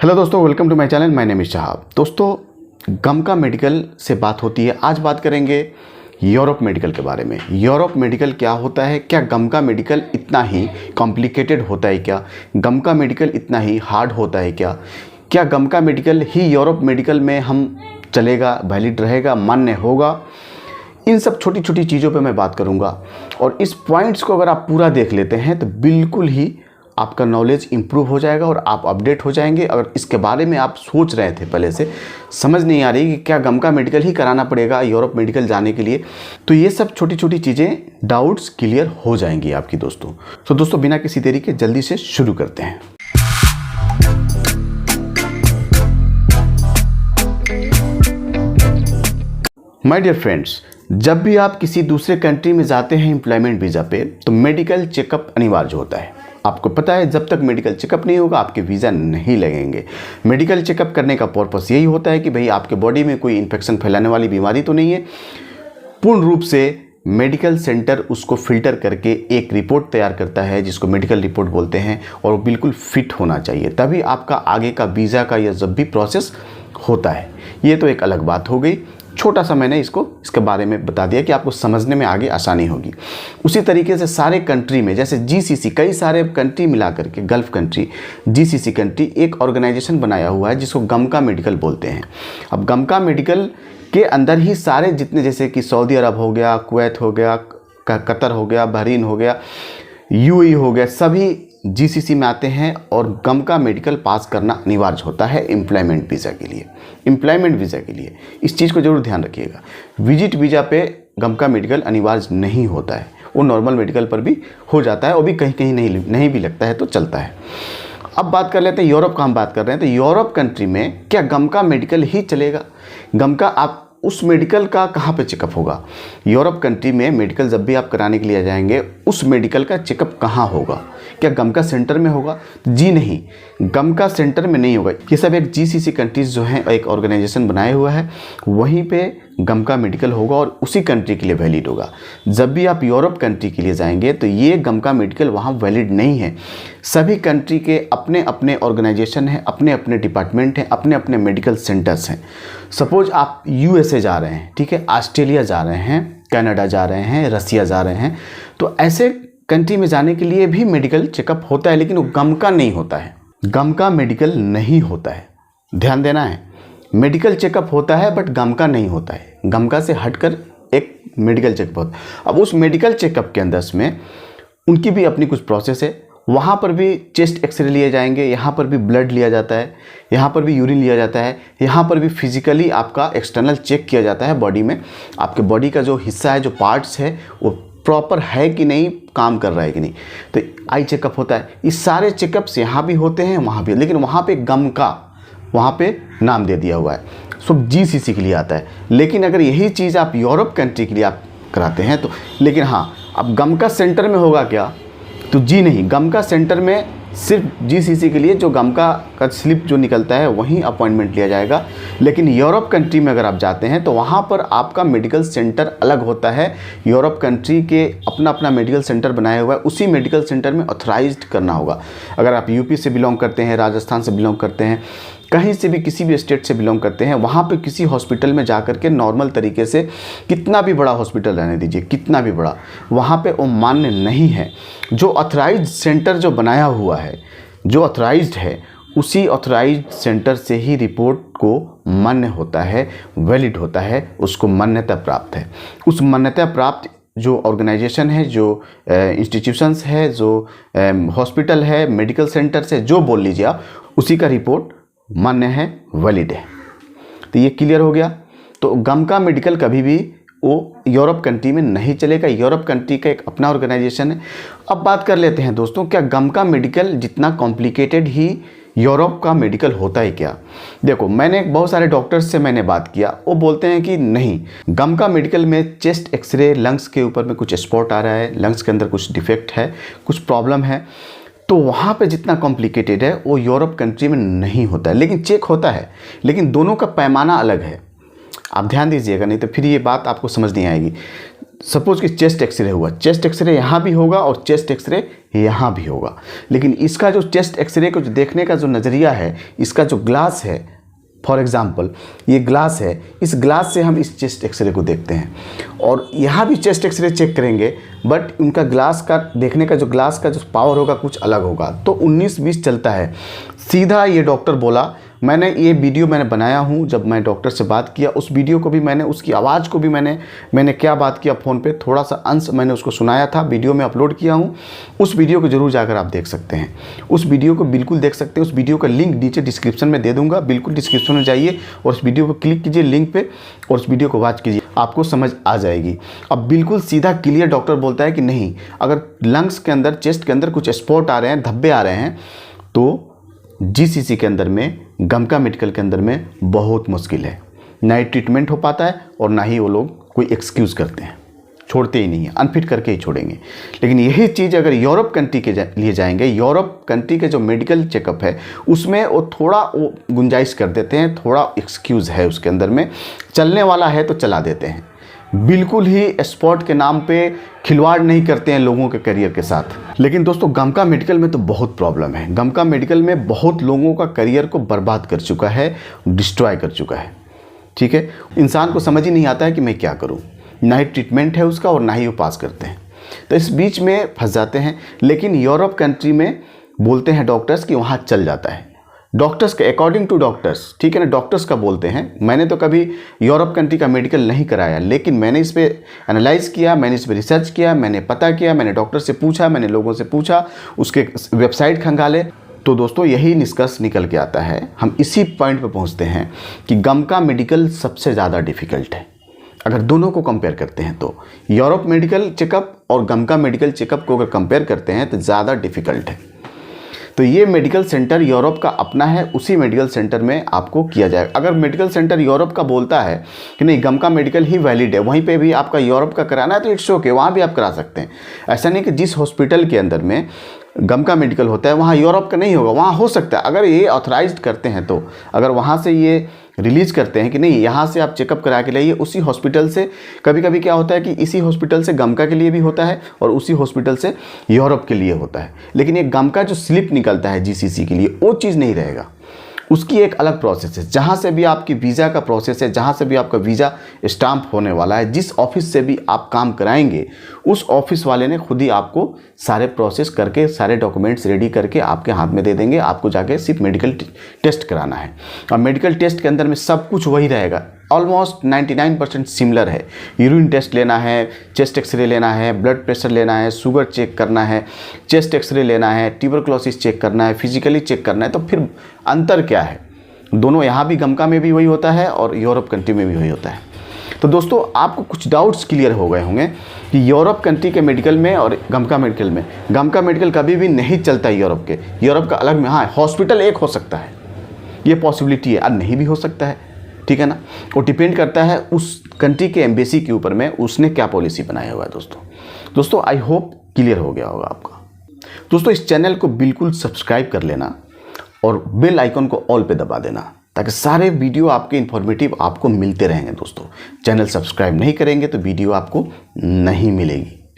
Hello दोस्तों, welcome to my channel. My name is Shahab. दोस्तों, गमका मेडिकल से बात होती है। आज बात करेंगे यूरोप मेडिकल के बारे में। यूरोप मेडिकल क्या होता है, क्या गमका मेडिकल इतना ही कॉम्प्लिकेटेड होता है, क्या गमका मेडिकल इतना ही हार्ड होता है, क्या गमका मेडिकल ही यूरोप मेडिकल में हम चलेगा, वैलिड रहेगा, मान्य होगा। इन सब छोटी छोटी चीज़ों पे मैं बात करूँगा और इस पॉइंट्स को अगर आप पूरा देख लेते हैं तो बिल्कुल ही आपका नॉलेज इंप्रूव हो जाएगा और आप अपडेट हो जाएंगे। अगर इसके बारे में आप सोच रहे थे, पहले से समझ नहीं आ रही कि क्या गमका मेडिकल ही कराना पड़ेगा यूरोप मेडिकल जाने के लिए, तो ये सब छोटी छोटी चीज़ें, डाउट्स क्लियर हो जाएंगी आपकी दोस्तों। तो दोस्तों, बिना किसी देरी के जल्दी से शुरू करते हैं। माय डियर फ्रेंड्स, जब भी आप किसी दूसरे कंट्री में जाते हैं एम्प्लॉयमेंट वीज़ा पे, तो मेडिकल चेकअप अनिवार्य होता है। आपको पता है, जब तक मेडिकल चेकअप नहीं होगा आपके वीज़ा नहीं लगेंगे। मेडिकल चेकअप करने का पर्पस यही होता है कि भाई आपके बॉडी में कोई इन्फेक्शन फैलाने वाली बीमारी तो नहीं है। पूर्ण रूप से मेडिकल सेंटर उसको फिल्टर करके एक रिपोर्ट तैयार करता है जिसको मेडिकल रिपोर्ट बोलते हैं, और वो बिल्कुल फिट होना चाहिए, तभी आपका आगे का वीज़ा का या जब भी प्रोसेस होता है। ये तो एक अलग बात हो गई। छोटा सा मैंने इसके बारे में बता दिया कि आपको समझने में आगे आसानी होगी। उसी तरीके से सारे कंट्री में, जैसे जीसीसी, कई सारे कंट्री मिला करके गल्फ़ कंट्री, जीसीसी कंट्री एक ऑर्गेनाइजेशन बनाया हुआ है जिसको गमका मेडिकल बोलते हैं। अब गमका मेडिकल के अंदर ही सारे जितने, जैसे कि सऊदी अरब हो गया, कुवैत हो गया, कतर हो गया, बहरीन हो गया, यूएई हो गया, सभी जीसीसी में आते हैं और गमका मेडिकल पास करना अनिवार्य होता है एम्प्लॉयमेंट वीज़ा के लिए। एम्प्लॉयमेंट वीज़ा के लिए इस चीज़ को जरूर ध्यान रखिएगा। विजिट वीज़ा पे गमका मेडिकल अनिवार्य नहीं होता है, वो नॉर्मल मेडिकल पर भी हो जाता है, वो भी कहीं कहीं नहीं भी लगता है तो चलता है। अब बात कर लेते हैं यूरोप का। हम बात कर रहे हैं तो यूरोप कंट्री में क्या गमका मेडिकल ही चलेगा? गमका, आप उस मेडिकल का कहाँ पे चेकअप होगा? यूरोप कंट्री में मेडिकल जब भी आप कराने के लिए जाएंगे, उस मेडिकल का चेकअप कहाँ होगा? क्या गमका सेंटर में होगा? जी नहीं, गमका सेंटर में नहीं होगा। ये सब एक जीसीसी कंट्रीज जो हैं, एक ऑर्गेनाइजेशन बनाए हुआ है, वहीं पे गमका मेडिकल होगा और उसी कंट्री के लिए वैलिड होगा। जब भी आप यूरोप कंट्री के लिए जाएंगे तो ये गमका मेडिकल वहाँ वैलिड नहीं है। सभी कंट्री के अपने अपने ऑर्गेनाइजेशन हैं, अपने अपने डिपार्टमेंट हैं, अपने अपने मेडिकल सेंटर्स हैं। सपोज आप यूएसए जा रहे हैं, ठीक है, ऑस्ट्रेलिया जा रहे हैं, कनाडा जा रहे हैं, रसिया जा रहे हैं, तो ऐसे कंट्री में जाने के लिए भी मेडिकल चेकअप होता है, लेकिन वो गमका नहीं होता है। गमका मेडिकल नहीं होता है, ध्यान देना है। मेडिकल चेकअप होता है बट गमका नहीं होता है। गमका से हटकर एक मेडिकल चेकअप होता है। अब उस मेडिकल चेकअप के अंदर में उनकी भी अपनी कुछ प्रोसेस है। वहाँ पर भी चेस्ट एक्सरे लिए जाएंगे, यहाँ पर भी ब्लड लिया जाता है, यहाँ पर भी यूरिन लिया जाता है, यहाँ पर भी फिजिकली आपका एक्सटर्नल चेक किया जाता है बॉडी में। आपके बॉडी का जो हिस्सा है, जो पार्ट्स है, वो प्रॉपर है कि नहीं, काम कर रहा है कि नहीं। तो आई चेकअप होता है। ये सारे चेकअप्स यहाँ भी होते हैं, वहाँ भी, लेकिन वहाँ पे गमका, वहाँ पे नाम दे दिया हुआ है, सब जीसीसी के लिए आता है। लेकिन अगर यही चीज़ आप यूरोप कंट्री के लिए आप कराते हैं तो, लेकिन हाँ, अब गमका सेंटर में होगा क्या? तो जी नहीं, गमका सेंटर में सिर्फ जीसीसी के लिए जो गमका का स्लिप जो निकलता है वहीं अपॉइंटमेंट लिया जाएगा। लेकिन यूरोप कंट्री में अगर आप जाते हैं तो वहाँ पर आपका मेडिकल सेंटर अलग होता है। यूरोप कंट्री के अपना अपना मेडिकल सेंटर बनाया हुआ है, उसी मेडिकल सेंटर में ऑथराइज्ड करना होगा। अगर आप यूपी से बिलोंग करते हैं, राजस्थान से बिलोंग करते हैं, कहीं से भी किसी भी स्टेट से बिलोंग करते हैं, वहाँ पे किसी हॉस्पिटल में जा कर के नॉर्मल तरीके से, कितना भी बड़ा हॉस्पिटल रहने दीजिए, कितना भी बड़ा, वहाँ पे वो मान्य नहीं है। जो ऑथराइज्ड सेंटर जो बनाया हुआ है, जो ऑथराइज्ड है, उसी ऑथराइज्ड सेंटर से ही रिपोर्ट को मान्य होता है, वैलिड होता है, उसको मान्यता प्राप्त है। उस मान्यता प्राप्त जो ऑर्गेनाइजेशन है, जो इंस्टीट्यूशंस है, जो हॉस्पिटल है, मेडिकल सेंटर से, जो बोल लीजिए आप, उसी का रिपोर्ट मान्य है, वैलिड है। तो ये क्लियर हो गया। तो गमका मेडिकल कभी भी वो यूरोप कंट्री में नहीं चलेगा। यूरोप कंट्री का एक अपना ऑर्गेनाइजेशन है। अब बात कर लेते हैं दोस्तों, क्या गमका मेडिकल जितना कॉम्प्लिकेटेड ही यूरोप का मेडिकल होता है क्या? देखो, मैंने बहुत सारे डॉक्टर्स से मैंने बात किया, वो बोलते हैं कि नहीं, गमका मेडिकल में चेस्ट एक्सरे, लंग्स के ऊपर में कुछ स्पॉट आ रहा है, लंग्स के अंदर कुछ डिफेक्ट है, कुछ प्रॉब्लम है, तो वहाँ पे जितना कॉम्प्लिकेटेड है वो यूरोप कंट्री में नहीं होता है। लेकिन चेक होता है, लेकिन दोनों का पैमाना अलग है। आप ध्यान दीजिएगा, नहीं तो फिर ये बात आपको समझ नहीं आएगी। सपोज कि चेस्ट एक्सरे हुआ, चेस्ट एक्सरे यहाँ भी होगा और चेस्ट एक्सरे यहाँ भी होगा, लेकिन इसका जो चेस्ट एक्सरे को जो देखने का जो नज़रिया है, इसका जो ग्लास है, फॉर एग्जांपल ये ग्लास है, इस ग्लास से हम इस चेस्ट एक्सरे को देखते हैं और यहाँ भी चेस्ट एक्सरे चेक करेंगे, बट उनका ग्लास का देखने का जो ग्लास का जो पावर होगा कुछ अलग होगा। तो 19-20 चलता है। सीधा ये डॉक्टर बोला, मैंने ये वीडियो बनाया हूँ, जब मैं डॉक्टर से बात किया उस वीडियो को भी मैंने, उसकी आवाज़ को भी मैंने क्या बात किया फ़ोन पे, थोड़ा सा अंश मैंने उसको सुनाया था, वीडियो में अपलोड किया हूँ। उस वीडियो को ज़रूर जाकर आप देख सकते हैं, उस वीडियो को बिल्कुल देख सकते हैं। उस वीडियो का लिंक नीचे डिस्क्रिप्शन में दे दूँगा, बिल्कुल डिस्क्रिप्शन में जाइए और उस वीडियो पर क्लिक कीजिए लिंक पर और उस वीडियो को वॉच कीजिए, आपको समझ आ जाएगी। अब बिल्कुल सीधा क्लियर डॉक्टर बोलता है कि नहीं, अगर लंग्स के अंदर, चेस्ट के अंदर कुछ स्पॉट आ रहे हैं, धब्बे आ रहे हैं, तो जीसीसी के अंदर में, गमका मेडिकल के अंदर में बहुत मुश्किल है, ना ही ट्रीटमेंट हो पाता है और ना ही वो लोग कोई एक्सक्यूज़ करते हैं, छोड़ते ही नहीं है, अनफिट करके ही छोड़ेंगे। लेकिन यही चीज़ अगर यूरोप कंट्री के लिए जाएंगे, यूरोप कंट्री के जो मेडिकल चेकअप है उसमें वो थोड़ा वो गुंजाइश कर देते हैं, थोड़ा एक्सक्यूज़ है उसके अंदर में, चलने वाला है तो चला देते हैं, बिल्कुल ही स्पॉट के नाम पे खिलवाड़ नहीं करते हैं लोगों के करियर के साथ। लेकिन दोस्तों गमका मेडिकल में तो बहुत प्रॉब्लम है, गमका मेडिकल में बहुत लोगों का करियर को बर्बाद कर चुका है, डिस्ट्रॉय कर चुका है। ठीक है, इंसान को समझ ही नहीं आता है कि मैं क्या करूं, ना ही ट्रीटमेंट है उसका और ना ही वो पास करते हैं, तो इस बीच में फंस जाते हैं। लेकिन यूरोप कंट्री में बोलते हैं डॉक्टर्स कि वहाँ चल जाता है, डॉक्टर्स के अकॉर्डिंग टू डॉक्टर्स, ठीक है ना, डॉक्टर्स का बोलते हैं। मैंने तो कभी यूरोप कंट्री का मेडिकल नहीं कराया, लेकिन मैंने इस पर एनालाइज किया, मैंने इस पर रिसर्च किया, मैंने पता किया, मैंने डॉक्टर से पूछा, मैंने लोगों से पूछा, उसके वेबसाइट खंगाले। तो दोस्तों यही निष्कर्ष निकल के आता है, हम इसी पॉइंट पर पहुँचते हैं कि गमका मेडिकल सबसे ज़्यादा डिफ़िकल्ट है। अगर दोनों को कंपेयर करते हैं तो यूरोप मेडिकल चेकअप और गमका मेडिकल चेकअप को अगर कंपेयर करते हैं तो ज़्यादा डिफ़िकल्ट है। तो ये मेडिकल सेंटर यूरोप का अपना है, उसी मेडिकल सेंटर में आपको किया जाएगा। अगर मेडिकल सेंटर यूरोप का बोलता है कि नहीं गमका मेडिकल ही वैलिड है, वहीं पे भी आपका यूरोप का कराना है तो इट्स ओके, वहाँ भी आप करा सकते हैं। ऐसा नहीं कि जिस हॉस्पिटल के अंदर में गमका मेडिकल होता है वहाँ यूरोप का नहीं होगा, वहाँ हो सकता है। अगर ये ऑथराइज्ड करते हैं तो, अगर वहाँ से ये रिलीज़ करते हैं कि नहीं यहाँ से आप चेकअप करा के लाइए, उसी हॉस्पिटल से, कभी कभी क्या होता है कि इसी हॉस्पिटल से गमका के लिए भी होता है और उसी हॉस्पिटल से यूरोप के लिए होता है, लेकिन ये गमका जो स्लिप निकलता है जीसीसी के लिए वो चीज़ नहीं रहेगा, उसकी एक अलग प्रोसेस है। जहाँ से भी आपकी वीज़ा का प्रोसेस है, जहाँ से भी आपका वीज़ा स्टाम्प होने वाला है, जिस ऑफिस से भी आप काम कराएंगे उस ऑफिस वाले ने खुद ही आपको सारे प्रोसेस करके, सारे डॉक्यूमेंट्स रेडी करके आपके हाथ में दे देंगे। आपको जाके सिर्फ मेडिकल टेस्ट कराना है और मेडिकल टेस्ट के अंदर में सब कुछ वही रहेगा, ऑलमोस्ट 99% सिमिलर है। यूरिन टेस्ट लेना है, चेस्ट एक्सरे लेना है, ब्लड प्रेशर लेना है, शुगर चेक करना है, चेस्ट एक्सरे लेना है, ट्यूबरक्लोसिस चेक करना है, फिजिकली चेक करना है। तो फिर अंतर क्या है? दोनों यहाँ भी गमका में भी वही होता है और यूरोप कंट्री में भी वही होता है। तो दोस्तों आपको कुछ डाउट्स क्लियर हो गए होंगे कि यूरोप कंट्री के मेडिकल में और गमका मेडिकल में, गमका मेडिकल कभी भी नहीं चलता है यूरोप के, यूरोप का अलग में, हाँ हॉस्पिटल एक हो सकता है, ये पॉसिबिलिटी है, और नहीं भी हो सकता है, ठीक है ना। वो डिपेंड करता है उस कंट्री के एम्बेसी के ऊपर में, उसने क्या पॉलिसी बनाया हुआ है। दोस्तों आई होप क्लियर हो गया होगा आपका। दोस्तों इस चैनल को बिल्कुल सब्सक्राइब कर लेना और बेल आइकन को ऑल पे दबा देना, ताकि सारे वीडियो आपके इन्फॉर्मेटिव आपको मिलते रहेंगे। दोस्तों चैनल सब्सक्राइब नहीं करेंगे तो वीडियो आपको नहीं मिलेगी।